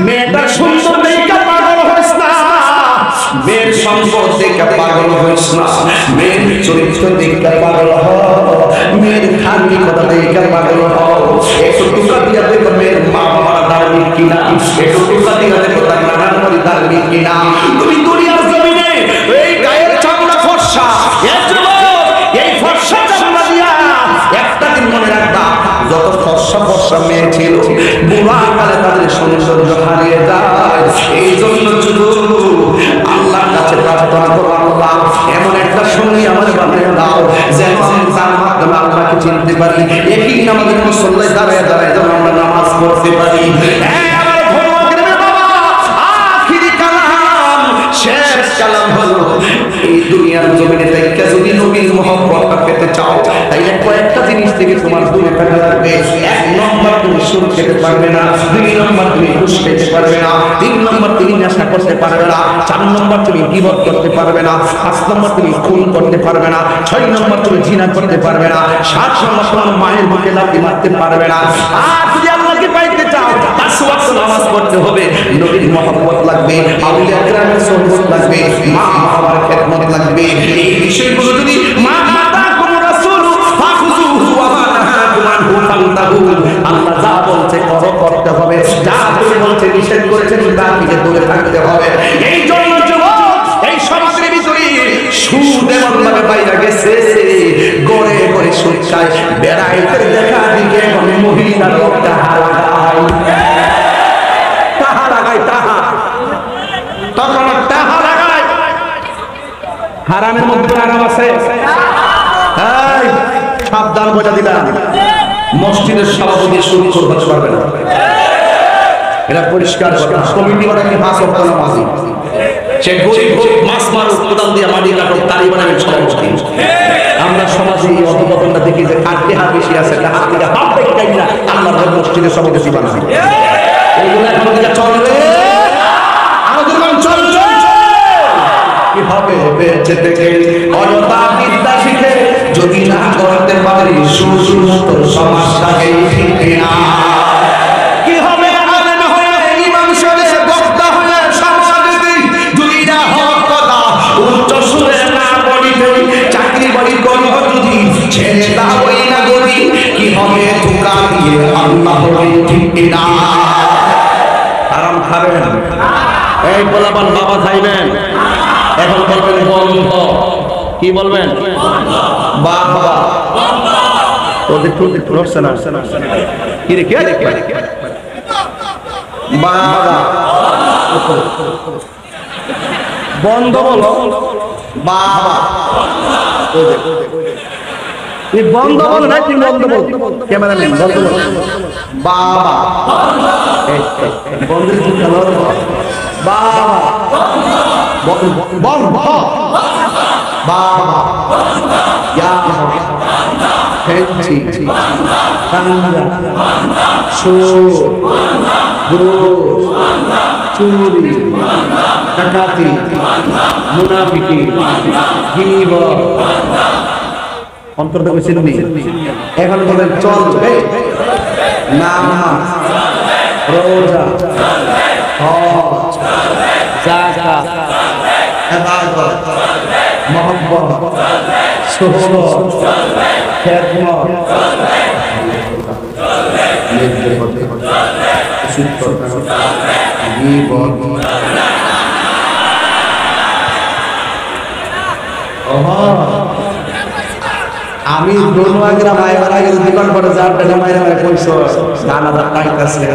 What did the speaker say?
মেয়েটা সুন্দর দেখে পাগল হইস না, মেয়ের সম্পদ দেখে পাগল হইস না, মেয়ের চরিত্র দেখে পাগল হও, মেয়ের ধার্মিকতা দেখে পাগল হও। একটু টুকা দিয়া দেখো মেয়ের মা বাবা ধার্মিক কিনা, একটু টুকা দিয়া দেখো তার নানার বাড়ি ধার্মিক কিনা। তুমি দুনিয়ার জমিনে এই গায়ের চামড়া ফর্সা, এই ফর্সা চামড়া দিয়া একটা দিন মনে রাখবা, যত ফর্সা ফর্সা মেয়ে ছিল বুড়া কালে তাদের সৌন্দর্য হারিয়ে যায়। এই জন্য আল্লাহর কাছে প্রার্থনা করো, আল্লাহ এমন একটা সঙ্গী আমার বানিয়ে দাও যেন তার মাধ্যমে আল্লাহকে চিনতে পারি। একই আমাদের মুসল্লায় দাঁড়ায় দাঁড়ায় যেন আমরা নামাজ পড়তে পারি। আমার বাবা আখিরি কালাম, শেষ কালাম হলো এই দুনিয়ার জমিনে থেকে যদি নবীর মহব্বতটা পেতে চাও তাইলে কয়েকটা জিনিস থেকে তোমার দূরে থাকা লাগবে। এক নম্বর, তুমি সুদ খেতে পারবে না। দুই নম্বর, তুমি ঘুষ খেতে পারবে না। তিন নম্বর, তুমি নেশা করতে পারবে না। চার নম্বর, তুমি গীবত করতে পারবে না। পাঁচ নম্বর, তুমি খুন করতে পারবে না। ছয় নম্বর, তুমি জিনা করতে পারবে না। সাত নম্বর, তোমার মায়ের বুকে লাথি মারতে পারবে না। আর যদি আল্লাহকে পাইতে চাও পাঁচ ওয়াক্ত নামাজ পড়তে হবে, নবীর মহব্বত লাগবে, আউলিয়া কেরামের সুহবত লাগবে, মা বাবার খেদমত লাগবে। এই বিষয়গুলো যদি মা মাতা কোন রাসূল ফাখুযুহু ওয়া মা নাহাকুম আনহু ফান্তাহু, আল্লাহ যা বলছে করতে হবে, যা তুমি বলছে নিষেধ করেছেন তা থেকে দূরে থাকতে হবে। এই জন্য যুবক, এই সমাজের ভিতরে সুদ এমন ভাবে বাইরে গেছে, গড়ে গড়ে সুদ খায়, বেড়াইতে দেখা দিকে কোনো মহিলার লোকটা হারায়, তাহা লাগায়, তাহা তখন তাহা লাগায়। হারামের মধ্যে হারাম আছে, সাবধান বলে দিলাম। মসজিদের সভাপতি শুরু করতে পারবে না, এটা পরিষ্কার কথা। কমিটি মানে কি 5 ওয়াক্ত নামাজি, সে গরিব হোক, মাছ মারুক, কোদাল দিয়ে মাটি কাটুক, তারই মানে সভাপতি। আমরা সমাজে এই অধপতনটা দেখি যে কাটতে হাত বেশি আছে, হাত থেকে হাত দেখাই না, আল্লাহর মসজিদের সভাপতি বানায়। এইগুলো এখন থেকে চলবে, আমাদের মান চলছে। কি হবে বেঁচে থেকে অযথা বিদ্যা শিখে যদি না করতে পারি সুসুস্থ সমাজটাকে ঠিক না। কি হবে আলেম হয়ে, ইমাম সাহেব, বক্তা হয়ে সমাজে যদি না হক কথা উচ্চ সুরে না বলিতে, চাকরি বাড়ি করব যদি ছেড়ে দাওই না গরি, কি হবে ধোঁকা দিয়ে আল্লাহ ঠিক না। আরাম খাবেন, এই বলাবান বাবা খাইবেন, এখন বলবেন বন্ধ। কি বলবেন? বাবা ওদের টুটি রসছে না, কি রে কে বাবা বন্ধ বলো, বাবা এই বন্ধ বলো না, তুমি বন্ধ বলো, ক্যামেরা নেই, বন্ধ বলো, বাবা বন্ধের কি খেলো, বাবা বন্ধ, বাবা ইয়া ফেঞ্চি কাঙ্গা সুর ঘুষ চুরি ডাকাতি মুনাফিকি গীবত অন্তর্ভুক্ত হয়েছিল। এখন বলেন চলবে নামাজ, রোজা, হজ, যাকাত, ইবাদত, মহব্বত, সুহবত, খেদমত, আমি দোনোয়াগ্রা মায়ের আগে দোকান করে যার টাকা মায়ের কইছো 1000 টাকা আছে।